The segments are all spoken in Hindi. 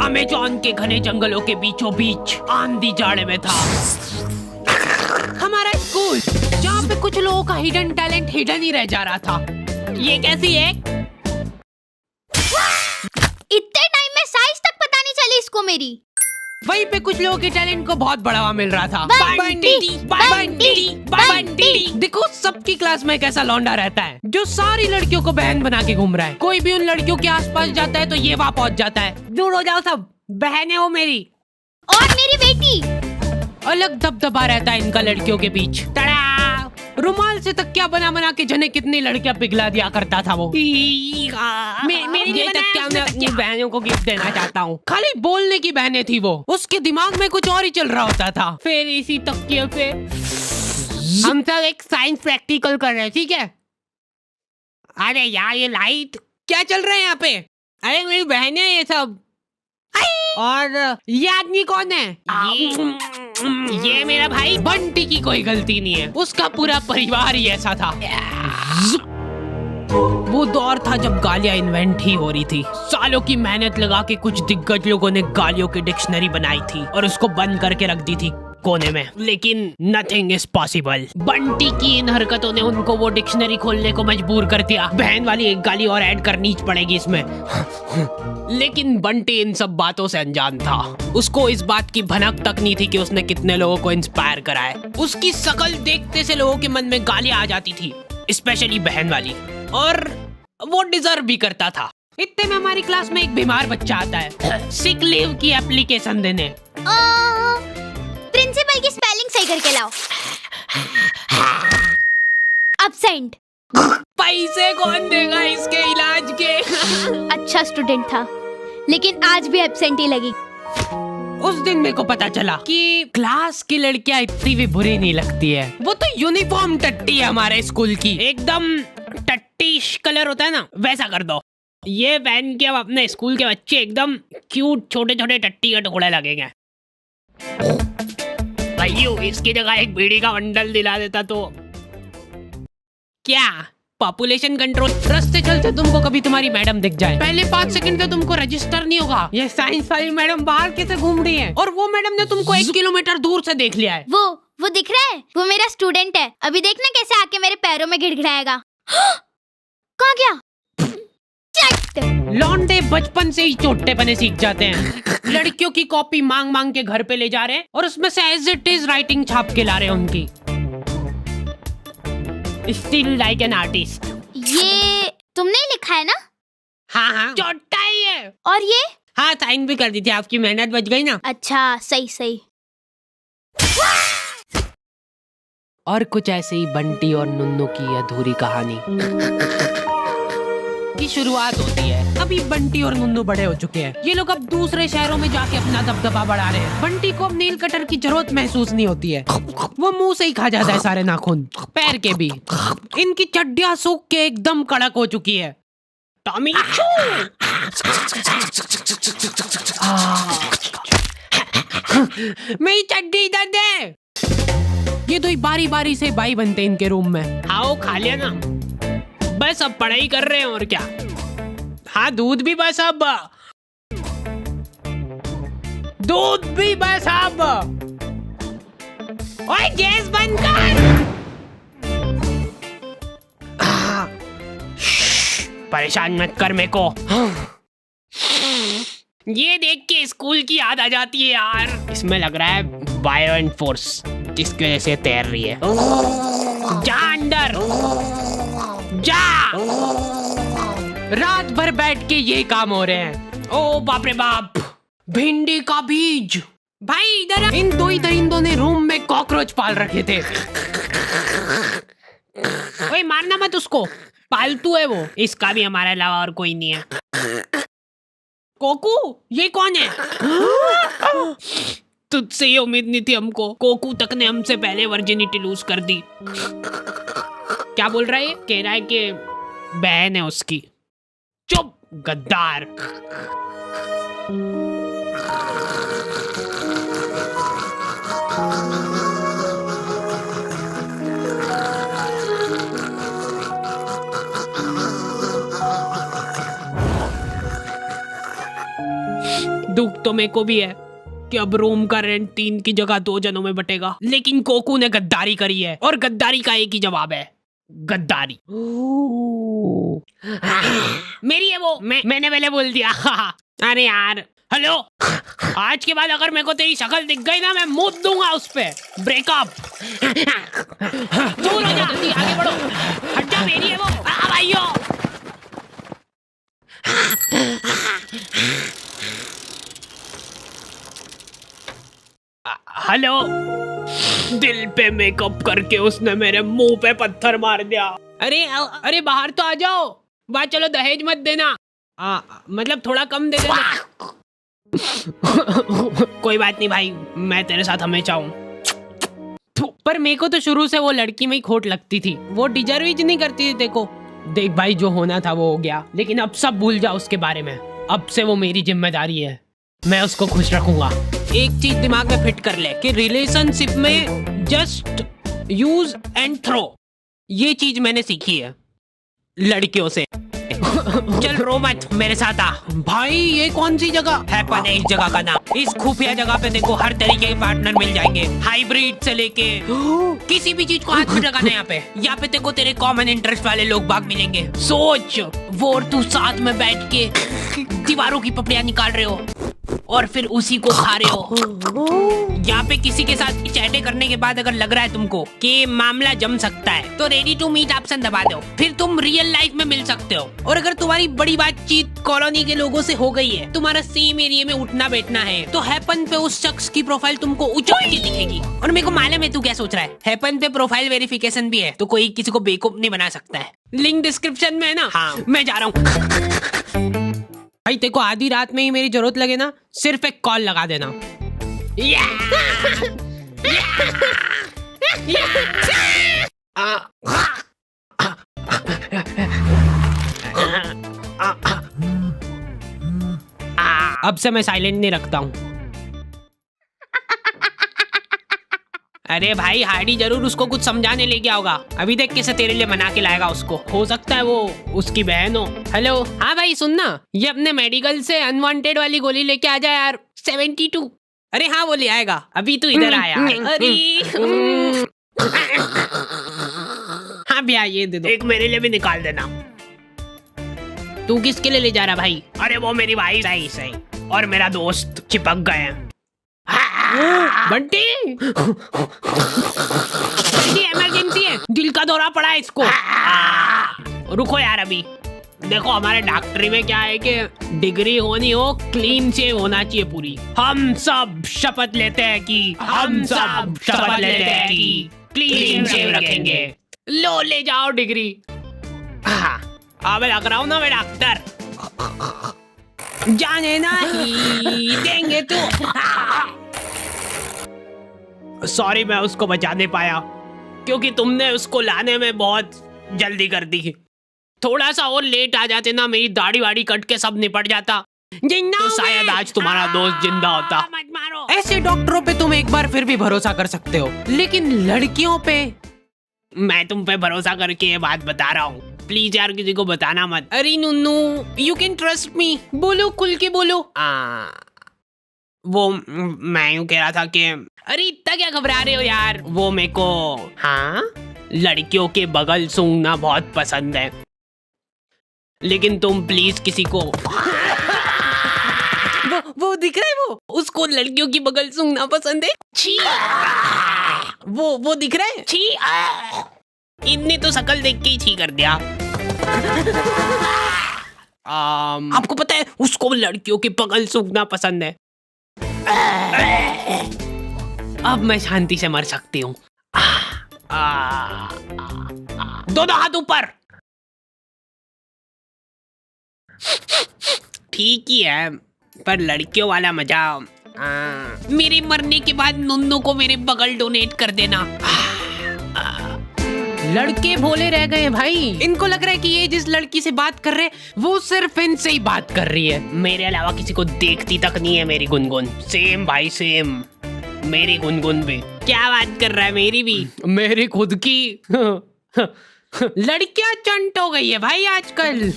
अमेज़न के घने जंगलों के बीचों बीच आंधी जाड़े में था हमारा स्कूल, जहाँ पे कुछ लोगों का हिडन टैलेंट हिडन ही रह जा रहा था। ये कैसी है? इतने टाइम में साइज तक पता नहीं चली इसको मेरी। वहीं पे कुछ लोगों के टैलेंट को बहुत बढ़ावा मिल रहा था। बंटी। देखो सबकी क्लास में एक ऐसा लौंडा रहता है जो सारी लड़कियों को बहन बना के घूम रहा है। कोई भी उन लड़कियों के आसपास जाता है तो ये वहाँ पहुँच जाता है। दूर हो जाओ सब, बहनें हो मेरी। और मेरी बेटी। अलग दबदबा रहता है इनका लड़कियों के बीच। तड़ा! रुमाल से तकिया बना बना के जने कितनी लड़कियां पिघला दिया करता था वो। मेरी ये तकिया मैं अपनी बहनों को गिफ्ट देना चाहता हूँ। खाली बोलने की बहनें थी वो, उसके दिमाग में कुछ और ही चल रहा होता था। फिर इसी तकिए पे हम सब एक साइंस प्रैक्टिकल कर रहे हैं, ठीक है? अरे यार ये लाइट क्या चल रहा है यहाँ पे? अरे मेरी बहनें ये सब। और ये आदमी कौन है? ये मेरा भाई बंटी की कोई गलती नहीं है, उसका पूरा परिवार ही ऐसा था। वो दौर था जब गालियां इन्वेंट ही हो रही थी। सालों की मेहनत लगा के कुछ दिग्गज लोगों ने गालियों की डिक्शनरी बनाई थी और उसको बंद करके रख दी थी कोने में। लेकिन नथिंग इज पॉसिबल। बंटी की इन हरकतों ने उनको वो डिक्शनरी खोलने को मजबूर कर दिया। बहन वाली एक गाली और ऐड करनी पड़ेगी इसमें। लेकिन बंटी इन सब बातों से अनजान था। उसको इस बात की भनक तक नहीं थी कि उसने कितने लोगों को इंस्पायर करा है। उसकी शकल देखते से लोगों के मन में गालियां आ जाती थी, स्पेशली बहन वाली, और वो डिजर्व भी करता था। इतने में हमारी क्लास में एक बीमार बच्चा आता है सिक लीव की एप्लीकेशन देने। प्रिंसिपल की स्पेलिंग सही करके लाओ। अब्सेंट। पैसे कौन देगा इसके इलाज के? अच्छा स्टूडेंट था, लेकिन आज भी एब्सेंट ही लगी। उस दिन मेरे को पता चला कि क्लास की लड़कियां इतनी भी बुरी नहीं लगती है। वो तो यूनिफॉर्म टट्टी है हमारे स्कूल की, एकदम टट्टीश कलर होता है ना, वैसा कर दो। ये पहन के अब अपने स्कूल के बच्चे एकदम क्यूट छोटे छोटे टट्टी के टुकड़े लगेंगे। भाइयों इसकी जगह एक बीड़ी का बंडल दिला देता तो क्या पॉपुलेशन कंट्रोल। रास्ते चलते तुमको कभी तुम्हारी मैडम दिख जाए, पहले 5 सेकंड तो तुमको रजिस्टर नहीं होगा ये साइंस वाली मैडम बाहर कैसे घूम रही है, और वो मैडम ने तुमको 1 किलोमीटर दूर से देख लिया है। वो दिख रहा है, वो मेरा स्टूडेंट है। अभी देखना कैसे आके मेरे पैरों में गिड़गिड़ाएगा। कहाँ गया? लौंडे बचपन से ही चोटे बने सीख जाते हैं। लड़कियों की कॉपी मांग मांग के घर पे ले जा रहे हैं और उसमें से एज इट इज राइटिंग छाप के ला रहे हैं उनकी। Still like an artist. ये तुमने लिखा है ना? हाँ चोटा ही है। और ये? हाँ साइन भी कर दी थी, आपकी मेहनत बच गई ना। अच्छा सही। और कुछ ऐसे ही बंटी और नुन्नू की अधूरी कहानी की शुरुआत होती है। अभी बंटी और नुन्नू बड़े हो चुके हैं। ये लोग अब दूसरे शहरों में जाके अपना दबदबा बढ़ा रहे हैं। बंटी को अब नील कटर की जरूरत महसूस नहीं होती है, वो मुंह से ही खा जाता है सारे नाखून, पैर के भी। इनकी चड्डियां सूख के एकदम कड़क हो चुकी है। टॉमी मेरी चड्डी इधर दे। ये दो बारी बारी से भाई बनते इनके रूम में। आओ खा लिया ना, बस अब पढ़ाई कर रहे हैं और क्या। हाँ दूध भी बस अब, दूध भी बस अब। ओए गैस बंद कर। परेशान मत कर मेरे को। ये देख के स्कूल की याद आ जाती है यार। इसमें लग रहा है वायलेंट फोर्स जिसकी वजह से तैर रही है। जा अंदर जा। रात भर बैठ के ये काम हो रहे हैं। ओ बाप रे बाप, भिंडी का बीज। भाई इधर इन दो ही दरिंदों ने रूम में कॉकरोच पाल रखे थे। ओए मारना मत उसको, पालतू है वो। इसका भी हमारे अलावा और कोई नहीं है। कोकू ये कौन है? तुझसे ये उम्मीद नहीं थी हमको। कोकू तक ने हमसे पहले वर्जिनिटी लूज कर दी। क्या बोल रहा है? कह रहा है कि बहन है उसकी। चुप गद्दार। दुख तो मेरे को भी है कि अब रूम का रेंट 3 की जगह 2 जनों में बटेगा, लेकिन कोकू ने गद्दारी करी है और गद्दारी का एक ही जवाब है, गद्दारी। मेरी है वो, मैंने पहले बोल दिया। अरे यार, हेलो, आज के बाद अगर मेरे को तेरी शक्ल दिख गई ना, मैं मुंह दूंगा उस पे। ब्रेकअप। दूर हो जा, जल्दी आगे बढ़ो। हट जा, मेरी है वो। भाइयों। हेलो। दिल पे मेकअप करके उसने मेरे मुंह पे पत्थर मार दिया। अरे बाहर तो आ जाओ। बात चलो, दहेज मत देना। मतलब थोड़ा कम दे देना। कोई बात नहीं भाई, मैं तेरे साथ हमेशा हूँ। पर मेरे को तो शुरू से वो लड़की में ही खोट लगती थी। वो डिजर्व ही नहीं करती थी। देखो देख भाई, जो होना था वो हो गया, लेकिन अब सब भूल जा उसके बारे में। अब से वो मेरी जिम्मेदारी है, मैं उसको खुश रखूंगा। एक चीज दिमाग में फिट कर ले कि रिलेशनशिप में जस्ट यूज एंड थ्रो, ये चीज मैंने सीखी है लड़कियों से। चल रो मत, मेरे साथ आ। भाई ये कौन सी जगह है? पता है इस जगह का नाम। इस खुफिया जगह पे देखो हर तरीके के पार्टनर मिल जाएंगे, हाइब्रिड से लेके किसी भी चीज को हाथ में लगाना। यहाँ पे देखो तेरे कॉमन इंटरेस्ट वाले लोग बाग मिलेंगे। सोच, वो और तू साथ में बैठ के दीवारों की पपड़ियां निकाल रहे हो और फिर उसी को खा रहे हो। यहाँ पे किसी के साथ चैटे करने के बाद अगर लग रहा है तुमको कि मामला जम सकता है, तो रेडी टू मीट ऑप्शन दबा दो, फिर तुम रियल लाइफ में मिल सकते हो। और अगर तुम्हारी बड़ी बातचीत कॉलोनी के लोगों से हो गई है, तुम्हारा सेम एरिया में उठना बैठना है, तो हैपन पे उस शख्स की प्रोफाइल तुमको उछल के दिखेगी। और मेरे को मालूम है तू क्या सोच रहा है, हैपन पे प्रोफाइल वेरिफिकेशन भी है, तो कोई किसी को बेवकूफ नहीं बना सकता है। लिंक डिस्क्रिप्शन में है ना। हाँ, मैं जा रहा हूँ। भाई तेको आधी रात में ही मेरी जरूरत लगे ना, सिर्फ एक कॉल लगा देना। अब से मैं साइलेंट नहीं रखता हूँ। अरे भाई हार्डी जरूर उसको कुछ समझाने ले गया होगा। अभी देख कैसे तेरे लिए मना के लाएगा उसको। हो सकता है वो उसकी बहन हो। हेलो, हाँ भाई सुनना, ये अपने मेडिकल से अनवांटेड वाली गोली लेके आ जा यार। 72। अरे हाँ वो ले आएगा, अभी तू इधर आया। अरे हाँ भैया ये दे दो। एक मेरे लिए भी निकाल देना। तू किसके लिए ले जा रहा भाई? अरे वो मेरी भाई सही और मेरा दोस्त चिपक गए हैं। बंटी इमरजेंसी है, दिल का दौरा पड़ा है इसको। रुको यार, अभी देखो हमारे डॉक्टरी में क्या है कि डिग्री होनी हो, क्लीन शेव होना चाहिए पूरी। हम सब शपथ लेते हैं कि क्लीन शेव रखेंगे। लो ले जाओ डिग्री। अब लग रहा हूँ ना मैं डॉक्टर। जाने ना ही देंगे तू। सॉरी मैं उसको बचा नहीं पाया क्योंकि तुमने उसको लाने में बहुत जल्दी कर दी। थोड़ा सा और लेट आ जाते ना, मेरी दाढ़ी वाड़ी कट के सब निपट जाता, तो शायद आज तुम्हारा दोस्त जिंदा होता। मत मारो। ऐसे डॉक्टरों पे तुम एक बार फिर भी भरोसा कर सकते हो, लेकिन लड़कियों पे मैं तुम पे भरोसा करके ये बात बता रहा हूँ। प्लीज यार किसी को बताना मत। अरे नुन्नू, यू कैन ट्रस्ट मी। बोलो, खुल के बोलो। वो मैं यूँ कह रहा था कि अरे इतना क्या घबरा रहे हो यार, वो मेरे को लड़कियों के बगल सूंघना बहुत पसंद है, लेकिन तुम प्लीज किसी को वो दिख रहा है, वो उसको लड़कियों की बगल सूंघना पसंद है। छी, वो दिख रहा है। छी, इनने तो शकल देख के ही छी कर दिया। आपको पता है उसको लड़कियों की बगल सूंघना पसंद है। अब मैं शांति से मर सकती हूँ। दोनों हाथ ऊपर। ठीक ही है, पर लड़कियों वाला मजा। मेरे मरने के बाद नुन्नू को मेरे बगल डोनेट कर देना। लड़के भोले रह गए भाई, इनको लग रहा है कि ये जिस लड़की से बात कर रहे वो सिर्फ इनसे ही बात कर रही है, मेरे अलावा किसी को देखती तक नहीं है। मेरी गुनगुन सेम भाई सेम, मेरी गुनगुन भी। क्या बात कर रहा है? मेरी भी, मेरी खुद की। लड़कियां चंट हो गई है भाई आजकल।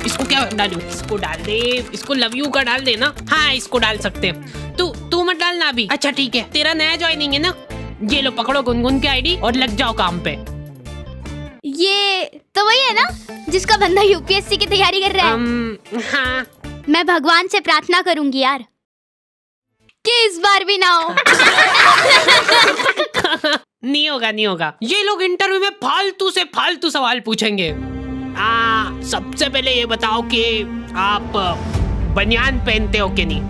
इसको क्या डालूं? इसको डाल दे, इसको लव यू का डाल दे ना। हाँ इसको डाल सकते हैं। तू मत डालना अभी। अच्छा ठीक है, तेरा नया ज्वाइनिंग है ना। ये लो पकड़ो गुनगुन की आईडी और लग जाओ काम पे। ये तो वही है ना जिसका बंदा यूपीएससी की तैयारी कर रहा है। हाँ मैं भगवान से प्रार्थना करूंगी यार कि इस बार भी ना हो। नहीं होगा नहीं होगा। ये लोग इंटरव्यू में फालतू से फालतू सवाल पूछेंगे। सबसे पहले ये बताओ कि आप बनियान पहनते हो कि नहीं?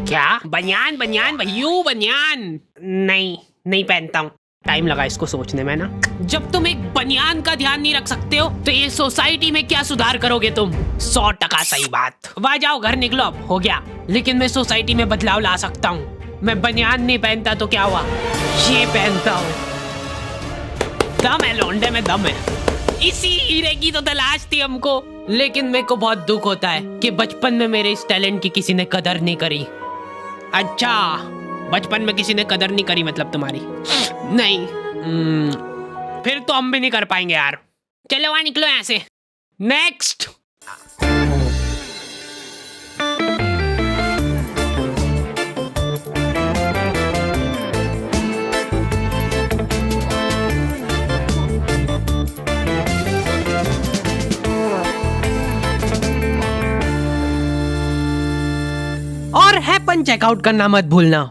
क्या बनियान? बनियान भैयू बनियान? नहीं पहनता हूँ। टाइम लगा इसको सोचने में ना। जब तुम एक बनियान का ध्यान नहीं रख सकते हो तो ये सोसाइटी में क्या सुधार करोगे तुम? 100% सही बात। वाह जाओ घर निकलो, अब हो गया। लेकिन मैं सोसाइटी में बदलाव ला सकता हूँ। मैं बनियान नहीं पहनता तो क्या हुआ, ये पहनता हूँ। दम है लौंडे में, दम है। इसी हीरे की तो तलाश थी हमको। लेकिन मेरे को बहुत दुख होता है कि बचपन में मेरे इस टैलेंट की किसी ने कदर नहीं करी। अच्छा बचपन में किसी ने कदर नहीं करी मतलब तुम्हारी? नहीं फिर तो हम भी नहीं कर पाएंगे यार। चलो वहां निकलो यहाँ से। नेक्स्ट। और हैपन चेकआउट करना मत भूलना।